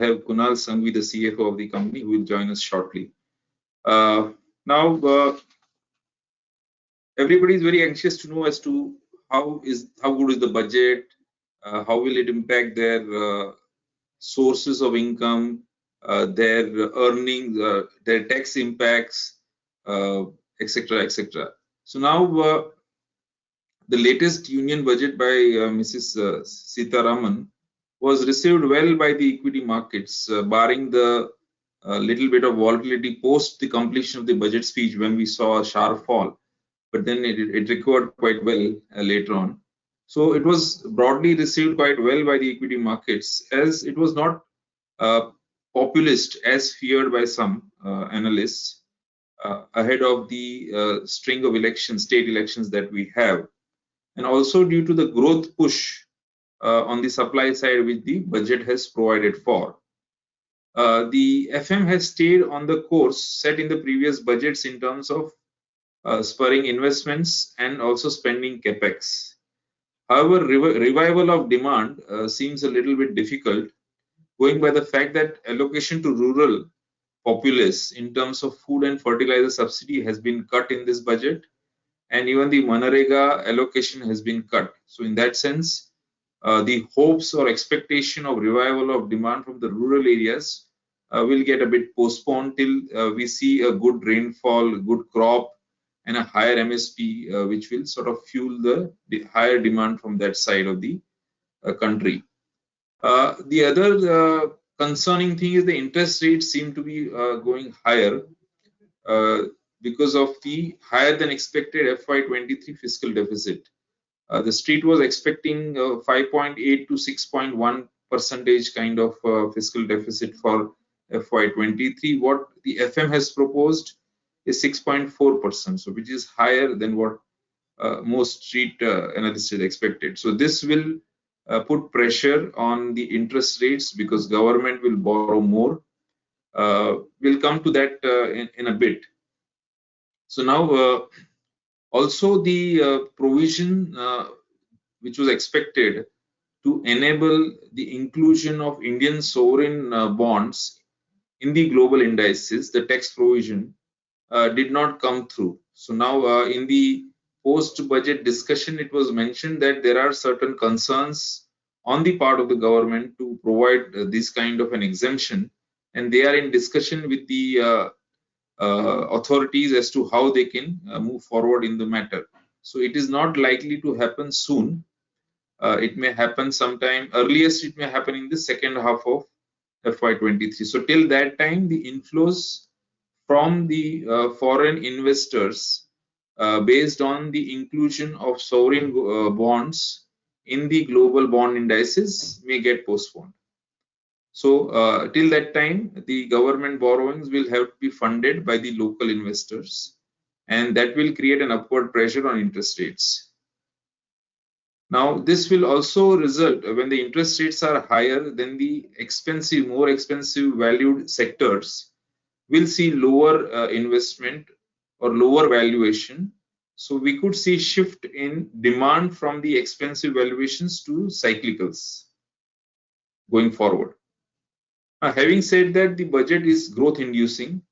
have Kunal Sanghavi, the CFO of the company, who will join us shortly. Now, everybody is very anxious to know as to how good is the budget, how will it impact their sources of income, their earnings, their tax impacts, etc., etc. So now, the latest union budget by Mrs. Sitaraman was received well by the equity markets, barring the little bit of volatility post the completion of the budget speech when we saw a sharp fall, but then it recovered quite well later on. So it was broadly received quite well by the equity markets, as it was not uh, populist as feared by some analysts ahead of the string of elections, state elections that we have, and also due to the growth push on the supply side which the budget has provided for. The FM has stayed on the course set in the previous budgets in terms of spurring investments and also spending capex. However, revival of demand seems a little bit difficult, going by the fact that allocation to rural populace in terms of food and fertilizer subsidy has been cut in this budget, and even the Manarega allocation has been cut. So, in that sense, the hopes or expectation of revival of demand from the rural areas will get a bit postponed till we see a good rainfall, good crop, and a higher MSP, which will sort of fuel the higher demand from that side of the country. The other concerning thing is the interest rates seem to be going higher uh, because of the higher than expected FY23 fiscal deficit. The street was expecting 5.8 to 6.1 percentage kind of fiscal deficit for FY23. What the FM has proposed is 6.4%, so which is higher than what most street analysts had expected. So this will put pressure on the interest rates because government will borrow more. We'll come to that in a bit. So now also the provision which was expected to enable the inclusion of Indian sovereign bonds in the global indices, the tax provision did not come through. So now in the post-budget discussion, it was mentioned that there are certain concerns on the part of the government to provide this kind of an exemption, and they are in discussion with the authorities as to how they can move forward in the matter. So it is not likely to happen soon. It may happen sometime, earliest it may happen in the second half of FY23. So till that time, the inflows from the foreign investors based on the inclusion of sovereign bonds in the global bond indices may get postponed. So till that time, the government borrowings will have to be funded by the local investors, and that will create an upward pressure on interest rates. Now, this will also result when the interest rates are higher, then the expensive, more expensive valued sectors will see lower investment or lower valuation. So we could see shift in demand from the expensive valuations to cyclicals going forward. Now, having said that, the budget is growth inducing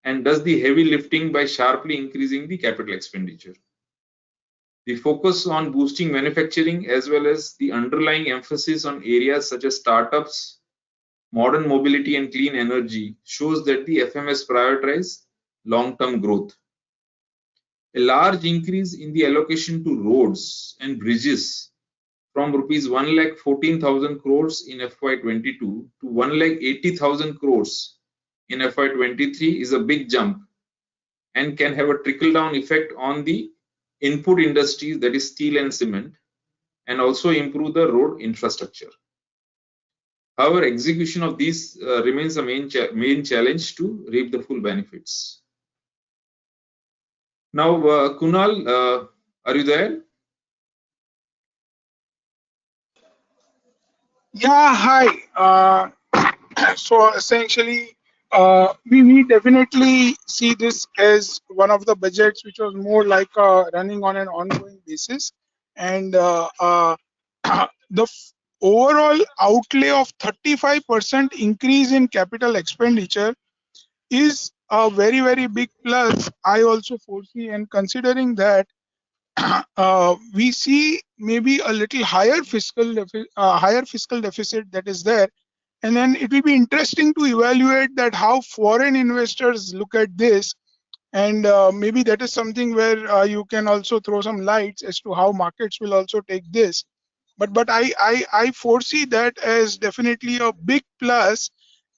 and does the heavy lifting by sharply increasing the capital expenditure. The focus on boosting manufacturing as well as the underlying emphasis on areas such as startups, modern mobility and clean energy shows that the FMS prioritizes long-term growth. A large increase in the allocation to roads and bridges from rupees 1,14,000 crores in FY22 to 1,80,000 crores in FY23 is a big jump and can have a trickle-down effect on the input industries, that is steel and cement, and also improve the road infrastructure. However, execution of these remains a main challenge to reap the full benefits. Now, Kunal, are you there? Yeah, hi. So essentially, we definitely see this as one of the budgets which was more like running on an ongoing basis, and the overall outlay of 35% increase in capital expenditure is a very, very big plus. I also foresee, and considering that we see maybe a little higher higher fiscal deficit that is there, and then it will be interesting to evaluate that how foreign investors look at this, and maybe that is something where you can also throw some lights as to how markets will also take this. But I foresee that as definitely a big plus.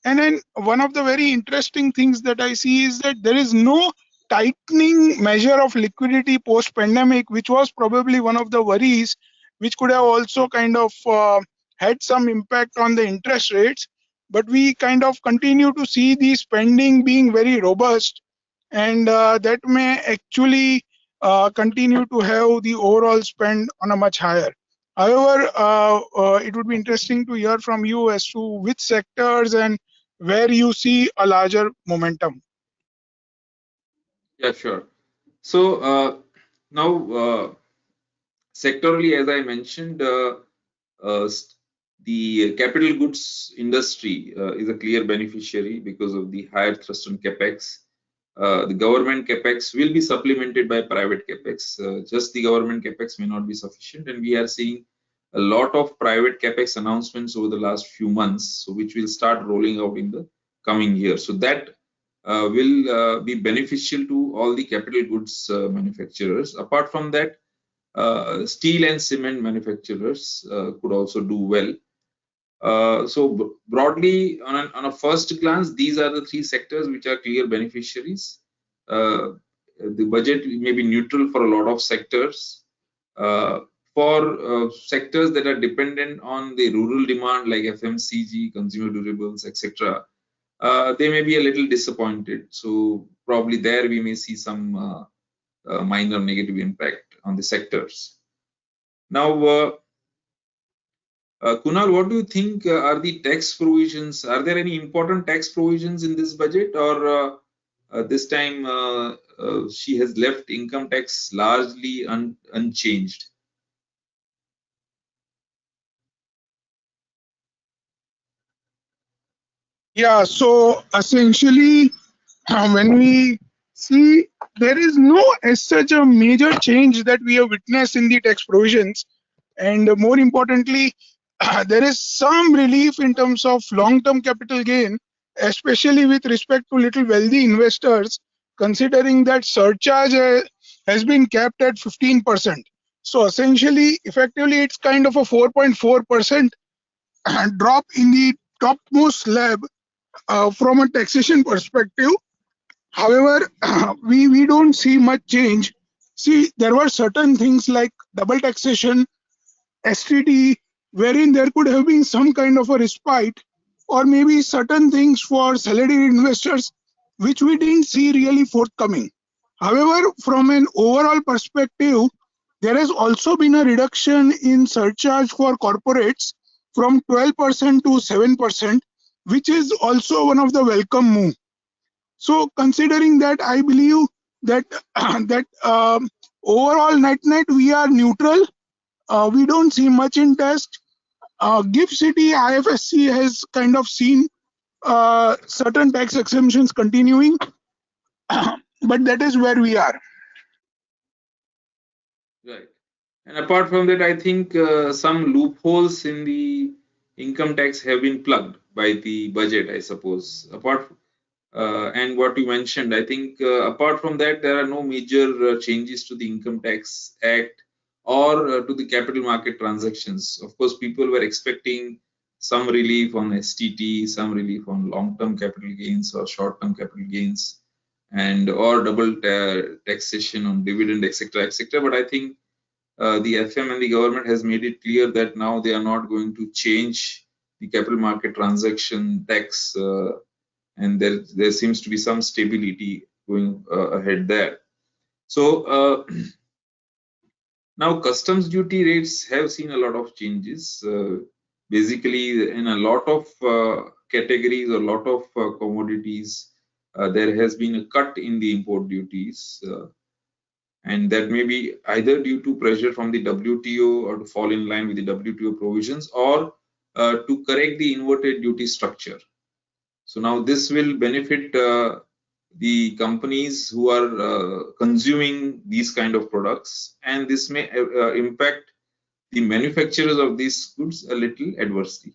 And then one of the very interesting things that I see is that there is no tightening measure of liquidity post pandemic, which was probably one of the worries, which could have also kind of had some impact on the interest rates. But we kind of continue to see the spending being very robust, and that may actually continue to have the overall spend on a much higher. However, it would be interesting to hear from you as to which sectors and where you see a larger momentum. Yeah, sure. So now, sectorally, as I mentioned, the capital goods industry is a clear beneficiary because of the higher thrust on capex. The government capex will be supplemented by private capex. Just the government capex may not be sufficient, and we are seeing a lot of private capex announcements over the last few months, so which will start rolling out in the coming year. So that will be beneficial to all the capital goods manufacturers. Apart from that, steel and cement manufacturers could also do well. So broadly, on a first glance, these are the three sectors which are clear beneficiaries. The budget may be neutral for a lot of sectors. For sectors that are dependent on the rural demand like FMCG, consumer durables, etc., they may be a little disappointed. So probably there we may see some minor negative impact on the sectors. Now, Kunal, what do you think are the tax provisions? Are there any important tax provisions in this budget, or this time she has left income tax largely unchanged? Yeah, so essentially, when we see, there is no as such a major change that we have witnessed in the tax provisions. And more importantly, there is some relief in terms of long term capital gain, especially with respect to little wealthy investors, considering that surcharge has been capped at 15%. So essentially, effectively, it's kind of a 4.4% drop in the topmost slab from a taxation perspective. However, we don't see much change. See, there were certain things like double taxation, STT, wherein there could have been some kind of a respite, or maybe certain things for salaried investors, which we didn't see really forthcoming. However, from an overall perspective, there has also been a reduction in surcharge for corporates from 12% to 7%, which is also one of the welcome move. So considering that, I believe that that overall net we are neutral. We don't see much in test. GIFT City IFSC has kind of seen certain tax exemptions continuing, but that is where we are. Right. And apart from that, I think some loopholes in the income tax have been plugged by the budget, I suppose. And what you mentioned, I think apart from that, there are no major changes to the Income Tax Act or to the capital market transactions. Of course, people were expecting some relief on STT, some relief on long-term capital gains or short-term capital gains, and or double taxation on dividend, etc., etc. But I think the FM and the government has made it clear that now they are not going to change the capital market transaction tax, and there seems to be some stability going ahead there. So now customs duty rates have seen a lot of changes. Basically, in a lot of categories, a lot of commodities, there has been a cut in the import duties. and that may be either due to pressure from the WTO or to fall in line with the WTO provisions, or to correct the inverted duty structure. So now this will benefit the companies who are consuming these kind of products, and this may impact the manufacturers of these goods a little adversely.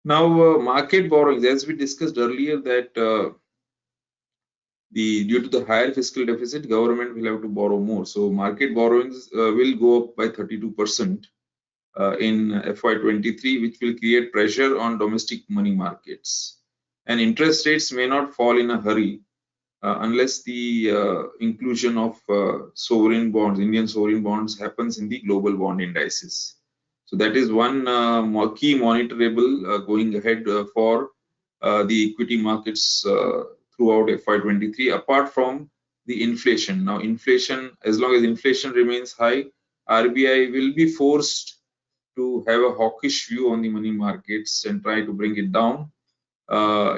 Now, market borrowings, as we discussed earlier, that due to the higher fiscal deficit, government will have to borrow more. So market borrowings will go up by 32% in FY23, which will create pressure on domestic money markets. And interest rates may not fall in a hurry unless the inclusion of sovereign bonds, Indian sovereign bonds, happens in the global bond indices. So that is one key monitorable going ahead for the equity markets throughout FY23, apart from the inflation. Now, inflation, as long as inflation remains high, RBI will be forced to have a hawkish view on the money markets and try to bring it down.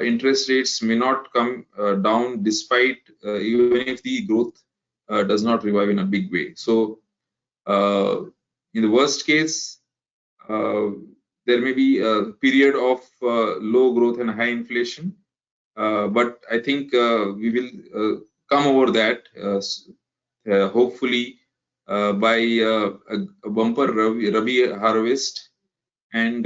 Interest rates may not come down despite even if the growth does not revive in a big way. So, in the worst case, there may be a period of low growth and high inflation, but I think we will come over that hopefully by a bumper Rabi harvest, and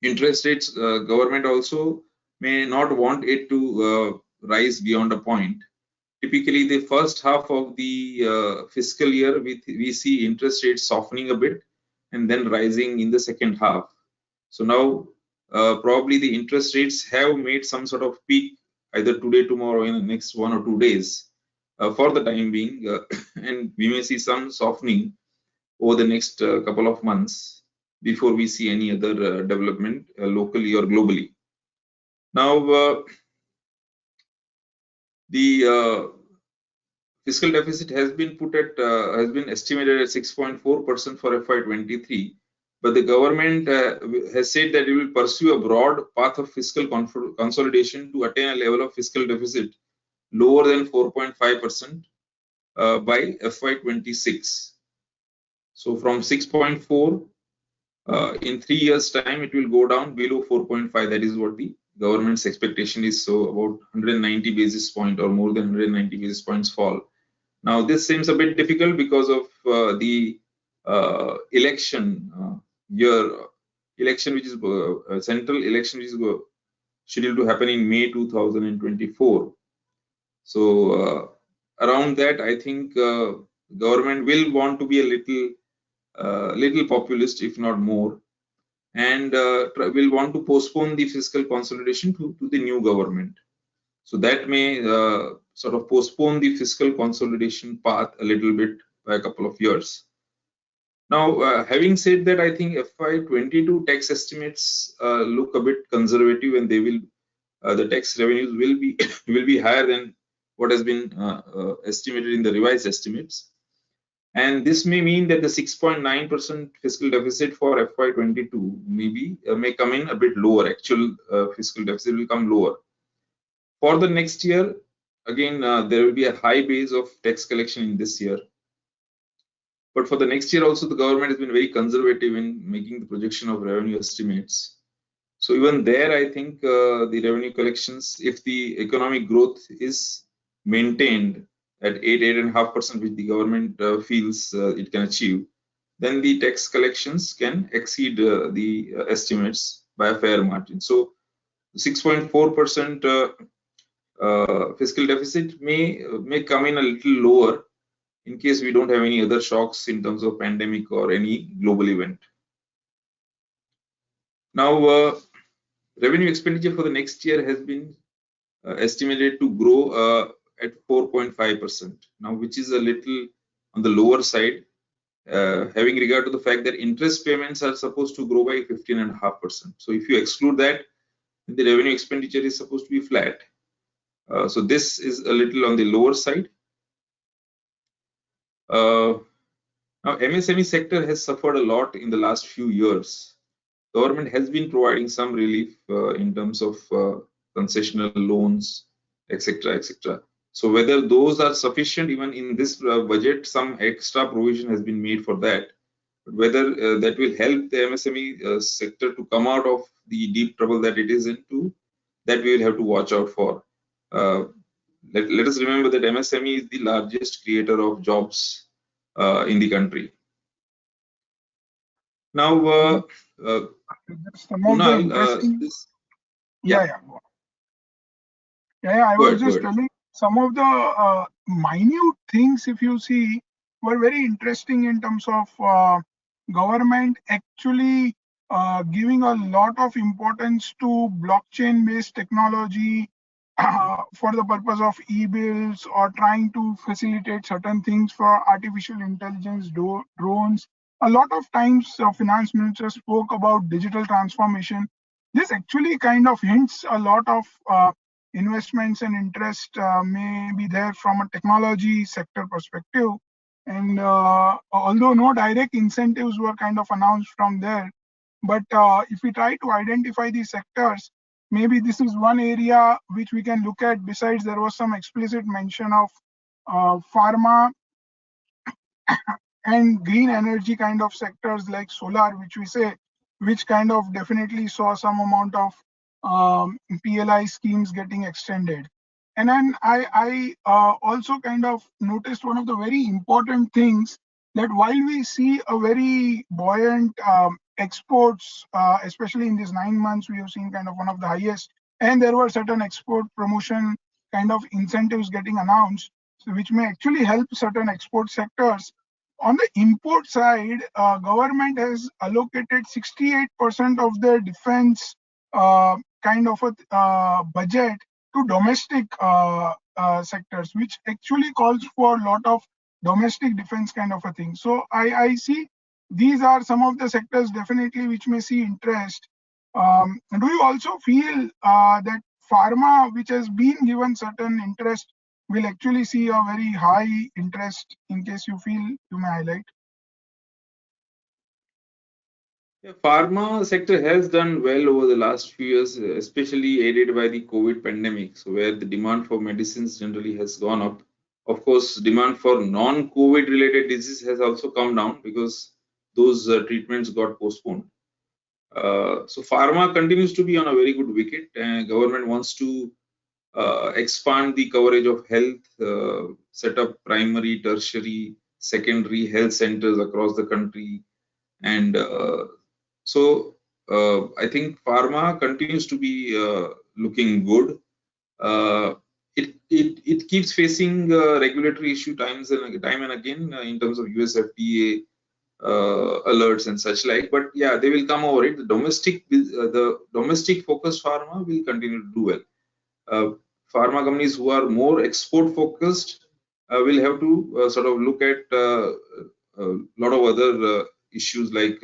interest rates. Government also may not want it to rise beyond a point. Typically, the first half of the fiscal year, we see interest rates softening a bit and then rising in the second half. So now, probably the interest rates have made some sort of peak either today, tomorrow, in the next 1 or 2 days for the time being, and we may see some softening over the next couple of months before we see any other development locally or globally. Now, the fiscal deficit has been estimated at 6.4% for FY23, but the government has said that it will pursue a broad path of fiscal consolidation to attain a level of fiscal deficit lower than 4.5% by FY26. So from 6.4 in 3 years' time, it will go down below 4.5. That is what the government's expectation is. So about 190 basis point or more than 190 basis points fall. Now, this seems a bit difficult because of the election election, which is central election, which is scheduled to happen in May 2024. So around that, I think government will want to be a little populist, if not more, and will want to postpone the fiscal consolidation to the new government. So that may sort of postpone the fiscal consolidation path a little bit by a couple of years. Now, having said that, I think FY22 tax estimates look a bit conservative, and they will the tax revenues will be higher than what has been estimated in the revised estimates. And this may mean that the 6.9% fiscal deficit for FY22 may come in a bit lower. Actual fiscal deficit will come lower. For the next year, again, there will be a high base of tax collection in this year. But for the next year also, the government has been very conservative in making the projection of revenue estimates. So even there, I think the revenue collections, if the economic growth is maintained at 8.5%, which the government feels it can achieve, then the tax collections can exceed the estimates by a fair margin. So 6.4% fiscal deficit may come in a little lower in case we don't have any other shocks in terms of pandemic or any global event. Now, revenue expenditure for the next year has been estimated to grow at 4.5%, now, which is a little on the lower side, having regard to the fact that interest payments are supposed to grow by 15.5%. So if you exclude that, the revenue expenditure is supposed to be flat. So this is a little on the lower side. Now, MSME sector has suffered a lot in the last few years. Government has been providing some relief in terms of concessional loans, etc., etc. So whether those are sufficient, even in this budget, some extra provision has been made for that. But whether that will help the MSME sector to come out of the deep trouble that it is into, that we will have to watch out for. Let us remember that MSME is the largest creator of jobs in the country. Now, Some of the Kunal, interesting, yeah, yeah. Yeah, I go was ahead, go just ahead. telling some of the minute things, if you see, were very interesting in terms of government actually giving a lot of importance to blockchain-based technology for the purpose of e-bills or trying to facilitate certain things for artificial intelligence, drones. A lot of times, finance minister spoke about digital transformation. This actually kind of hints a lot of investments and interest may be there from a technology sector perspective. And although no direct incentives were kind of announced from there, but if we try to identify these sectors, maybe this is one area which we can look at. Besides, there was some explicit mention of pharma and green energy kind of sectors like solar, which we say, which kind of definitely saw some amount of PLI schemes getting extended. And then I also kind of noticed one of the very important things, that while we see a very buoyant exports, especially in these 9 months, we have seen kind of one of the highest, and there were certain export promotion kind of incentives getting announced, so which may actually help certain export sectors. On the import side, government has allocated 68% of their defense kind of a budget to domestic sectors, which actually calls for a lot of domestic defense kind of a thing. So I see these are some of the sectors definitely which may see interest. Do you also feel that pharma, which has been given certain interest, will actually see a very high interest? In case you feel, you may highlight. Yeah, pharma sector has done well over the last few years, especially aided by the COVID pandemic. So where the demand for medicines generally has gone up. Of course, demand for non-COVID related disease has also come down because those treatments got postponed. So pharma continues to be on a very good wicket. Government wants to expand the coverage of health, set up primary, tertiary, secondary health centers across the country, and so I think pharma continues to be looking good. It keeps facing regulatory issue time and again in terms of US FDA alerts and such like. But yeah, they will come over it. The domestic focused pharma will continue to do well. Pharma companies who are more export focused will have to sort of look at a lot of other issues like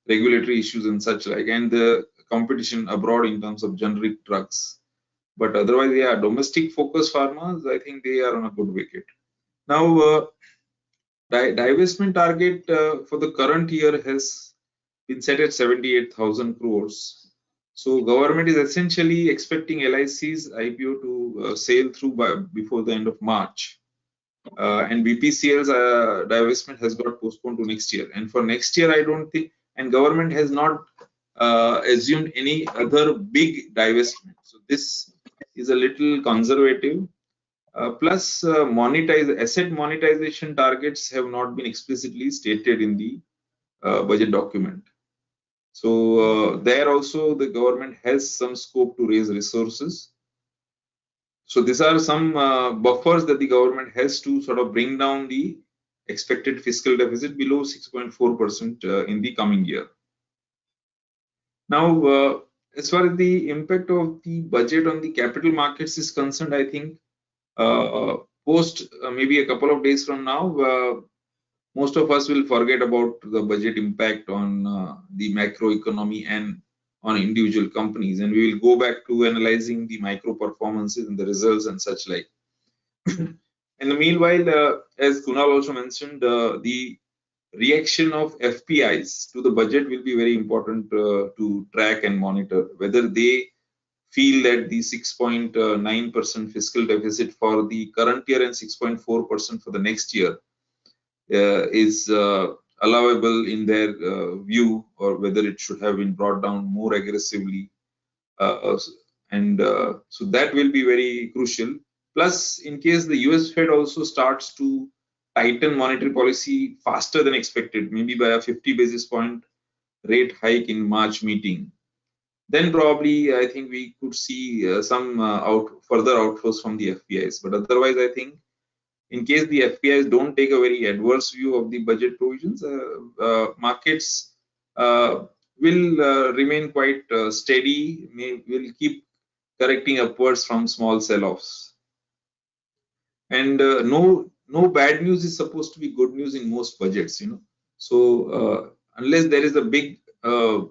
regulatory issues and such like, and the competition abroad in terms of generic drugs. But otherwise, yeah, domestic focused pharmas, I think they are on a good wicket. Now, divestment target for the current year has been set at 78,000 crores. So government is essentially expecting LIC's IPO to sail through before the end of March. And BPCL's divestment has got postponed to next year. And for next year, I don't think, and government has not assumed any other big divestment. So this is a little conservative. Plus, asset monetization targets have not been explicitly stated in the budget document. So there also the government has some scope to raise resources. So these are some buffers that the government has to sort of bring down the expected fiscal deficit below 6.4% in the coming year. Now, as far as the impact of the budget on the capital markets is concerned, I think post maybe a couple of days from now, most of us will forget about the budget impact on the macroeconomy and on individual companies, and we will go back to analyzing the micro performances and the results and such like. In the meanwhile, as Kunal also mentioned, the reaction of FPIs to the budget will be very important to track and monitor, whether they feel that the 6.9% fiscal deficit for the current year and 6.4% for the next year is allowable in their view, or whether it should have been brought down more aggressively. So that will be very crucial. Plus, in case the US Fed also starts to tighten monetary policy faster than expected, maybe by a 50 basis point rate hike in March meeting, then probably I think we could see some further outflows from the FPIs. But otherwise, I think in case the FPIs don't take a very adverse view of the budget provisions, markets will remain quite steady, will keep correcting upwards from small sell-offs. And no bad news is supposed to be good news in most budgets, So unless there is a big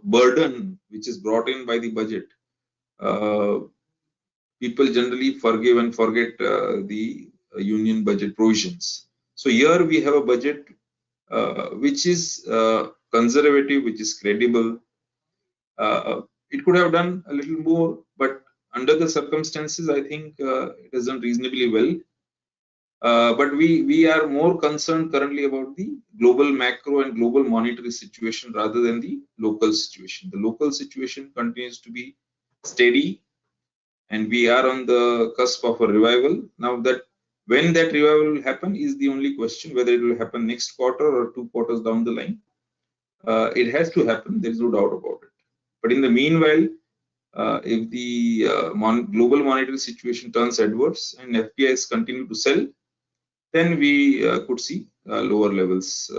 burden which is brought in by the budget, people generally forgive and forget the union budget provisions. So here we have a budget which is conservative, which is credible. It could have done a little more, but under the circumstances, I think it has done reasonably well. But we are more concerned currently about the global macro and global monetary situation rather than the local situation. The local situation continues to be steady, and we are on the cusp of a revival. Now, that when that revival will happen is the only question, whether it will happen next quarter or 2 quarters down the line. It has to happen, there is no doubt about it. But in the meanwhile, if the global monetary situation turns adverse and FPIs continue to sell, then we could see lower levels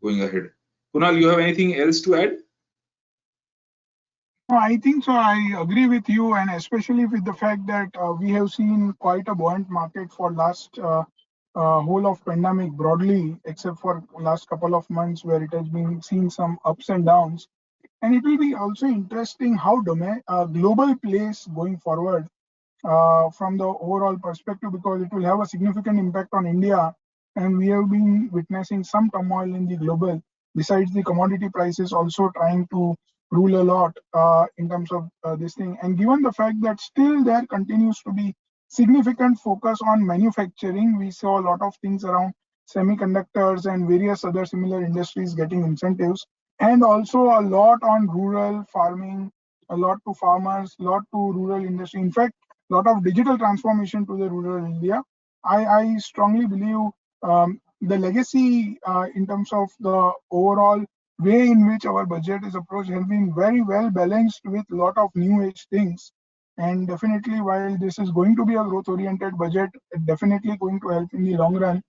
going ahead. Kunal, you have anything else to add? No, I think so. I agree with you, and especially with the fact that we have seen quite a buoyant market for last whole of pandemic broadly, except for last couple of months where it has been seen some ups and downs. And it will be also interesting how global plays going forward from the overall perspective, because it will have a significant impact on India. And we have been witnessing some turmoil in the global, besides the commodity prices also trying to rule a lot in terms of this thing. And given the fact that still there continues to be significant focus on manufacturing, we saw a lot of things around semiconductors and various other similar industries getting incentives, and also a lot on rural farming, a lot to farmers, a lot to rural industry. In fact, a lot of digital transformation to the rural India. I strongly believe the legacy in terms of the overall way in which our budget is approached has been very well balanced with a lot of new age things. And definitely, while this is going to be a growth oriented budget, it definitely going to help in the long run.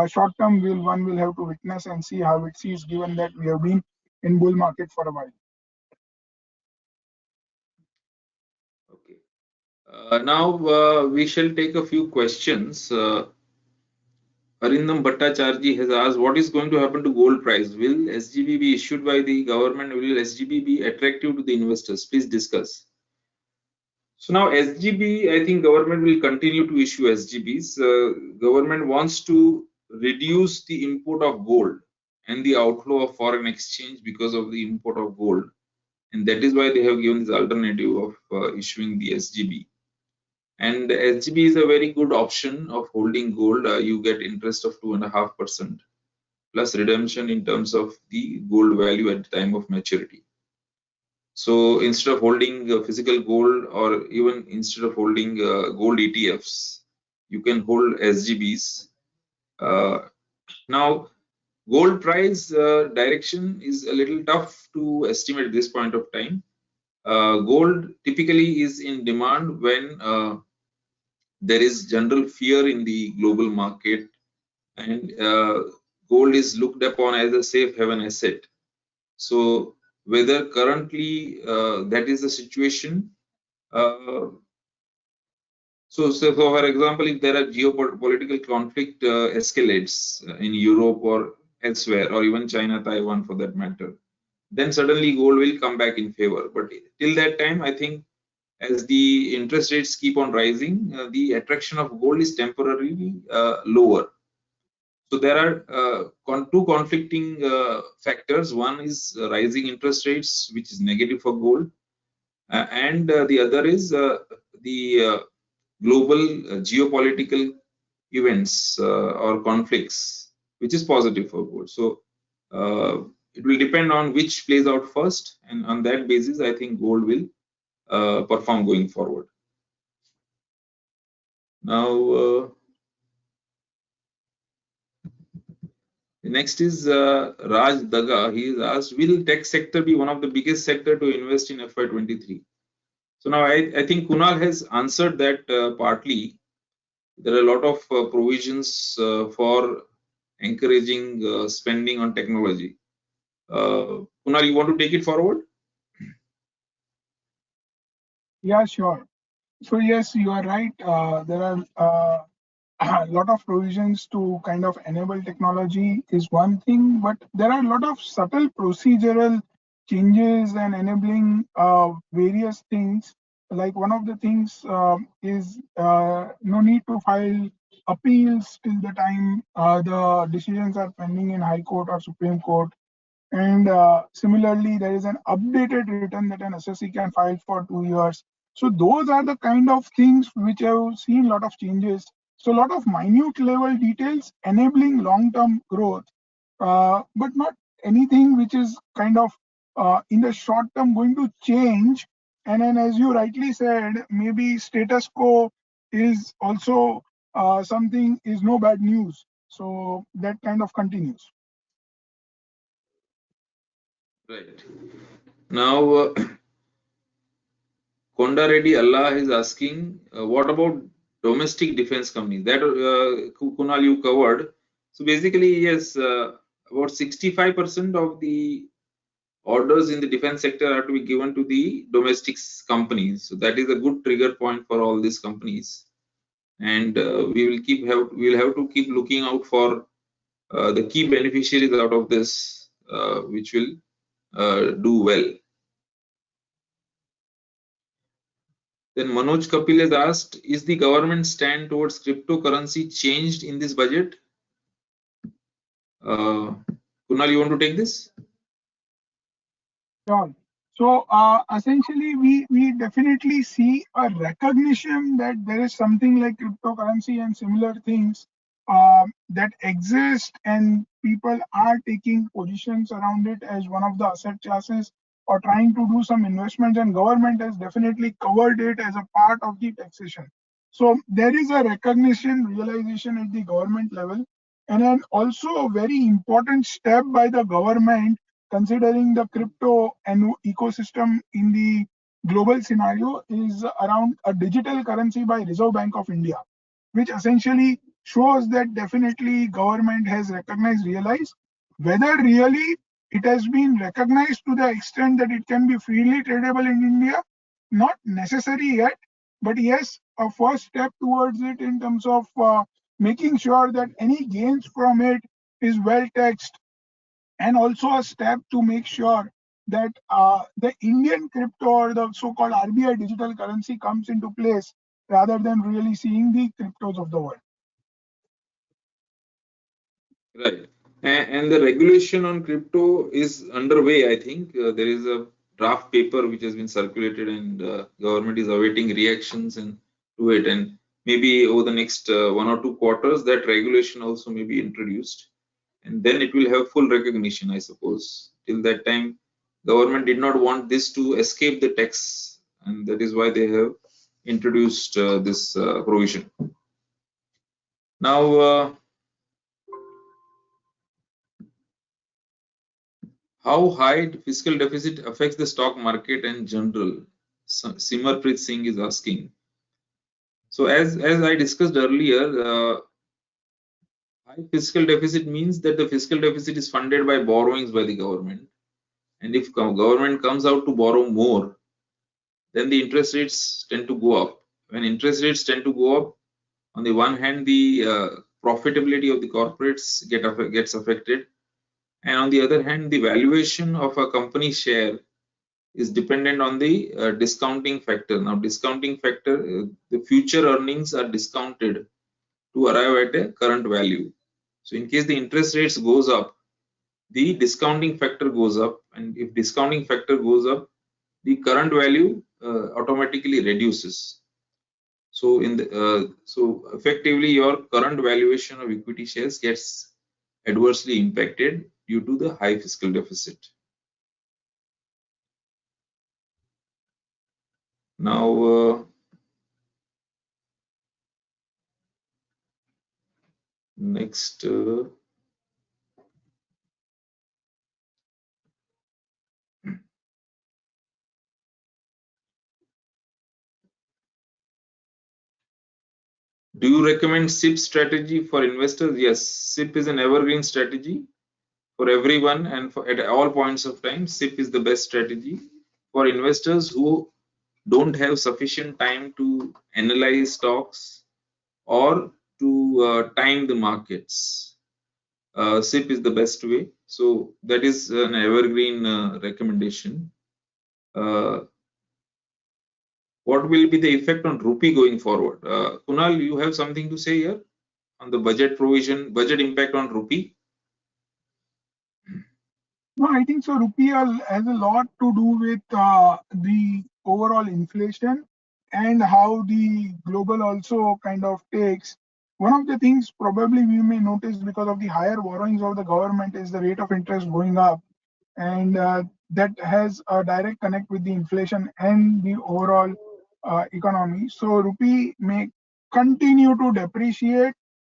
Short term, one will have to witness and see how it sees, given that we have been in bull market for a while. Okay. Now we shall take a few questions. Arindam Bhattacharji has asked, what is going to happen to gold price? Will SGB be issued by the government? Will SGB be attractive to the investors? Please discuss. So now SGB, I think government will continue to issue SGBs. Government wants to reduce the import of gold and the outflow of foreign exchange because of the import of gold. And that is why they have given this alternative of issuing the SGB. And SGB is a very good option of holding gold. You get interest of 2.5% plus redemption in terms of the gold value at the time of maturity. So instead of holding physical gold, or even instead of holding gold ETFs, you can hold SGBs. Now, gold price direction is a little tough to estimate at this point of time. Gold typically is in demand when there is general fear in the global market, and gold is looked upon as a safe haven asset. So whether currently that is the situation, so for example, if there are geopolitical conflict escalates in Europe or elsewhere, or even China, Taiwan for that matter, then suddenly gold will come back in favor. But till that time, I think as the interest rates keep on rising, the attraction of gold is temporarily lower. So there are two conflicting factors. One is rising interest rates, which is negative for gold, and the other is the global geopolitical events or conflicts, which is positive for gold. So it will depend on which plays out first, and on that basis, I think gold will perform going forward. Now, next is Raj Daga. He is asked, will tech sector be one of the biggest sector to invest in FY23? So now I think Kunal has answered that partly. There are a lot of provisions for encouraging spending on technology. Kunal, you want to take it forward? Yeah, sure. So yes, you are right. There are a lot of provisions to kind of enable technology is one thing, but there are a lot of subtle procedural changes and enabling various things. Like one of the things is no need to file appeals till the time the decisions are pending in High Court or Supreme Court. And similarly, there is an updated return that an assessee can file for 2 years. So those are the kind of things which have seen a lot of changes. So a lot of minute level details enabling long-term growth, but not anything which is kind of in the short term going to change. And then, as you rightly said, maybe status quo is also something is no bad news. So that kind of continues. Right. Now, Konda Reddy Allah is asking, what about domestic defense companies? That Kunal, you covered. So basically, yes, about 65% of the orders in the defense sector are to be given to the domestic companies. So that is a good trigger point for all these companies. And we'll have to keep looking out for the key beneficiaries out of this, which will do well. Then Manoj Kapil has asked, is the government stand towards cryptocurrency changed in this budget? Kunal, you want to take this? Sure. So essentially, we definitely see a recognition that there is something like cryptocurrency and similar things that exist, and people are taking positions around it as one of the asset classes or trying to do some investments, and government has definitely covered it as a part of the taxation. So there is a recognition, realization at the government level, and then also a very important step by the government considering the crypto and ecosystem in the global scenario is around a digital currency by Reserve Bank of India, which essentially shows that definitely government has recognized, realized whether really it has been recognized to the extent that it can be freely tradable in India, not necessary yet, but yes, a first step towards it in terms of making sure that any gains from it is well taxed, and also a step to make sure that the Indian crypto or the so-called RBI digital currency comes into place rather than really seeing the cryptos of the world. Right. And the regulation on crypto is underway, I think. There is a draft paper which has been circulated, and government is awaiting reactions and to it. And maybe over the next 1 or 2 quarters, that regulation also may be introduced. And then it will have full recognition, I suppose. Till that time, government did not want this to escape the tax, and that is why they have introduced this provision. Now, how high fiscal deficit affects the stock market in general? Simarpreet Singh is asking. So as I discussed earlier, high fiscal deficit means that the fiscal deficit is funded by borrowings by the government. And if government comes out to borrow more, then the interest rates tend to go up. When interest rates tend to go up, on the one hand, the profitability of the corporates gets affected, and on the other hand, the valuation of a company share is dependent on the discounting factor. Now, discounting factor, the future earnings are discounted to arrive at a current value. So, in case the interest rates goes up, the discounting factor goes up, and if discounting factor goes up, the current value automatically reduces. So so effectively your current valuation of equity shares gets adversely impacted due to the high fiscal deficit. Now next do you recommend SIP strategy for investors? Yes, SIP is an evergreen strategy for everyone and at all points of time. SIP is the best strategy for investors who don't have sufficient time to analyze stocks or to time the markets. SIP is the best way. So that is an evergreen recommendation. What will be the effect on rupee going forward? Kunal, you have something to say here on the budget provision, budget impact on rupee? No, I think so. Rupee has a lot to do with the overall inflation and how the global also kind of takes. One of the things probably we may notice because of the higher borrowings of the government is the rate of interest going up, and that has a direct connect with the inflation and the overall economy. So rupee may continue to depreciate.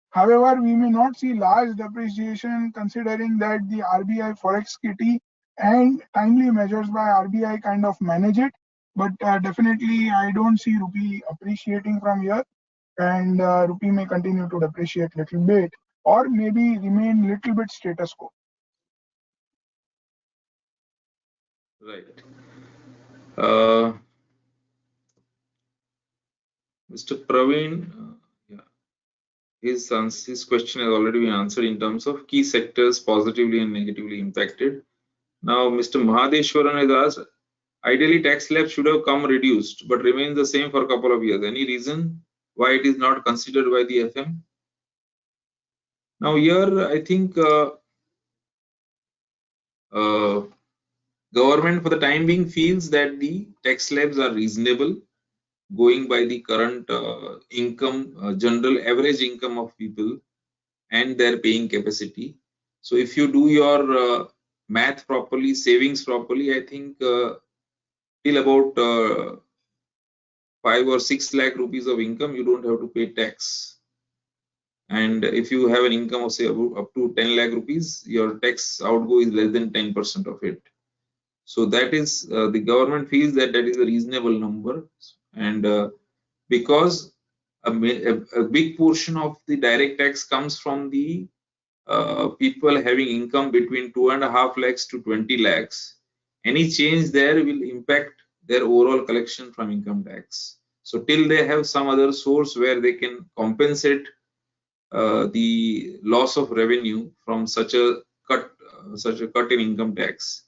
However, we may not see large depreciation considering that the RBI forex kitty and timely measures by RBI kind of manage it. But definitely, I don't see rupee appreciating from here, and rupee may continue to depreciate little bit or maybe remain little bit status quo. Right. Mr. Praveen, yeah, his question has already been answered in terms of key sectors positively and negatively impacted. Now, Mr. Mahadeshwaran has asked, ideally tax slab should have come reduced but remains the same for a couple of years. Any reason why it is not considered by the FM? Now here I think government for the time being feels that the tax slabs are reasonable going by the current income, general average income of people and their paying capacity. So if you do your math properly, savings properly, I think till about 5 or 6 lakh rupees of income, you don't have to pay tax. And if you have an income of say up to 10 lakh rupees, your tax outgo is less than 10% of it. So that is the government feels that that is a reasonable number, and because a big portion of the direct tax comes from the people having income between 2.5 lakhs to 20 lakhs. Any change there will impact their overall collection from income tax. So till they have some other source where they can compensate the loss of revenue from such a cut in income tax,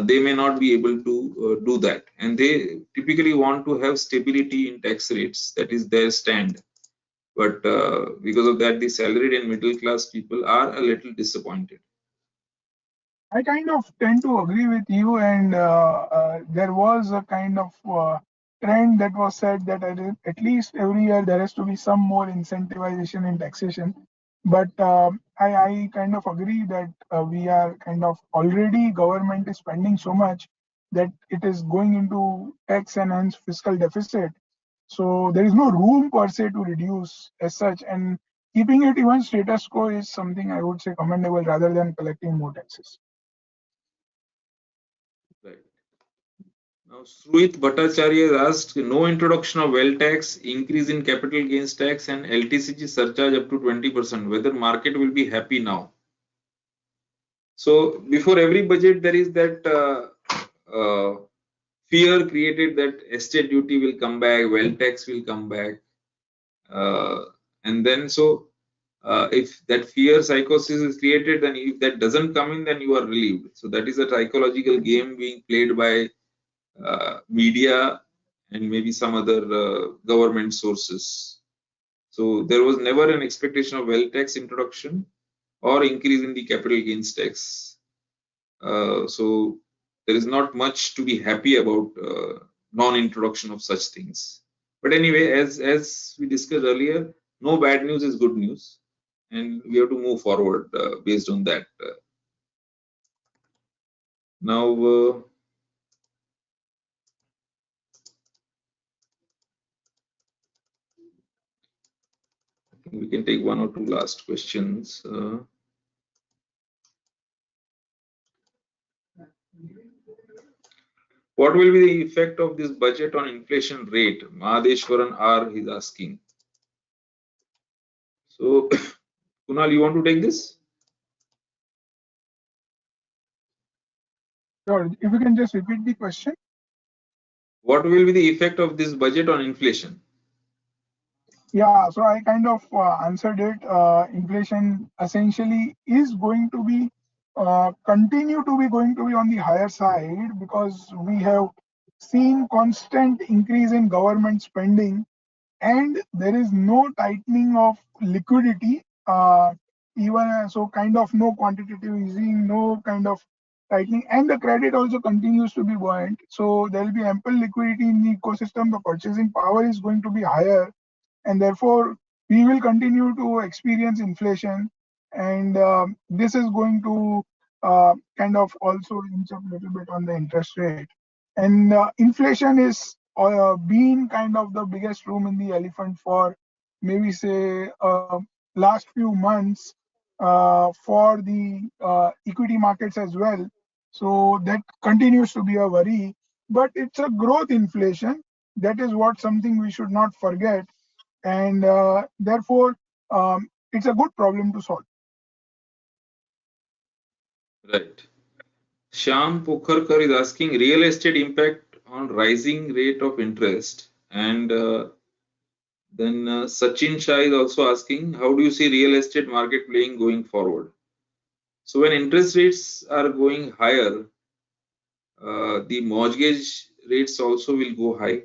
they may not be able to do that, and they typically want to have stability in tax rates. That is their stand. But because of that, the salaried and middle class people are a little disappointed. I kind of tend to agree with you, and there was a kind of trend that was said that at least every year there has to be some more incentivization in taxation. But I kind of agree that we are kind of already government is spending so much that it is going into tax and hence fiscal deficit. So there is no room per se to reduce as such, and keeping it even status quo is something I would say commendable rather than collecting more taxes. Right. Now, Sruit Bhattacharya has asked, no introduction of wealth tax, increase in capital gains tax, and LTCG surcharge up to 20%. Whether market will be happy now? So, before every budget, there is that fear created that estate duty will come back, wealth tax will come back, and then so if that fear psychosis is created, then if that doesn't come in, then you are relieved. So that is a psychological game being played by media and maybe some other government sources. So there was never an expectation of wealth tax introduction or increase in the capital gains tax. So there is not much to be happy about non-introduction of such things. But anyway, as we discussed earlier, no bad news is good news, and we have to move forward based on that. Now, I think we can take one or two last questions. What will be the effect of this budget on inflation rate? Mahadeshwaran R is asking. So, Kunal, you want to take this? Sure. If you can just repeat the question. What will be the effect of this budget on inflation? Yeah, so I kind of answered it. Inflation essentially is going to be continue to be going to be on the higher side because we have seen constant increase in government spending and there is no tightening of liquidity. Even so, kind of no quantitative easing, no kind of tightening, and the credit also continues to be buoyant. So there will be ample liquidity in the ecosystem. The purchasing power is going to be higher and therefore we will continue to experience inflation and this is going to kind of also inch up a little bit on the interest rate and inflation is being kind of the biggest room in the elephant for maybe say last few months for the equity markets as well, so that continues to be a worry, but it's a growth inflation. That is what something we should not forget, and therefore it's a good problem to solve. Right. Shyam Pokharkar is asking real estate impact on rising rate of interest, and then Sachin Shah is also asking how do you see real estate market playing going forward? So when interest rates are going higher, the mortgage rates also will go high.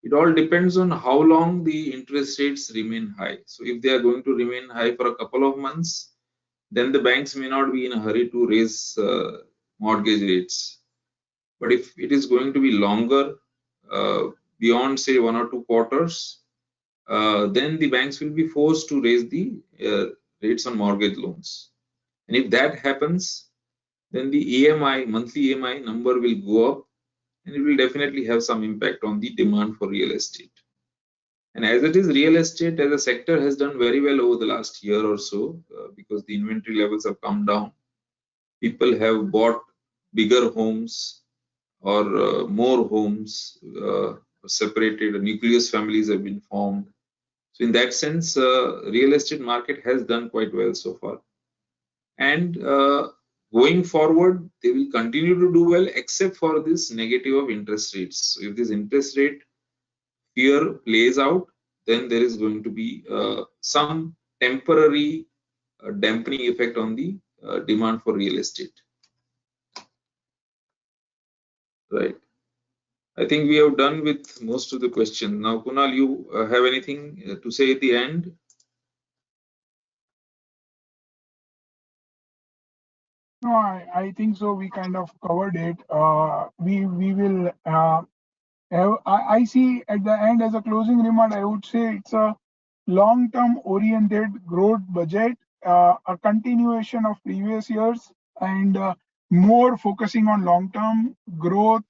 It all depends on how long the interest rates remain high. So if they are going to remain high for a couple of months, then the banks may not be in a hurry to raise mortgage rates. But if it is going to be longer, beyond say 1 or 2 quarters, then the banks will be forced to raise the rates on mortgage loans. And if that happens, then the EMI, monthly EMI number will go up and it will definitely have some impact on the demand for real estate. And as it is, real estate as a sector has done very well over the last year or so because the inventory levels have come down. People have bought bigger homes or more homes, separated, nucleus families have been formed. So in that sense, real estate market has done quite well so far. And going forward, they will continue to do well except for this negative of interest rates. So if this interest rate fear plays out, then there is going to be some temporary dampening effect on the demand for real estate. Right. I think we have done with most of the questions. Now, Kunal, you have anything to say at the end? No, I think so. We kind of covered it. We will have. I see at the end as a closing remark. I would say it's a long-term oriented growth budget, a continuation of previous years, and more focusing on long-term growth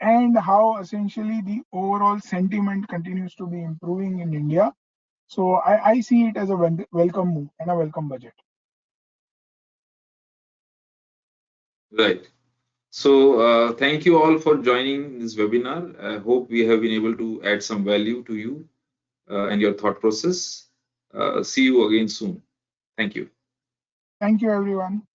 and how essentially the overall sentiment continues to be improving in India. So I see it as a welcome move and a welcome budget. Right. So thank you all for joining this webinar. I hope we have been able to add some value to you and your thought process. See you again soon. Thank you. Thank you, everyone.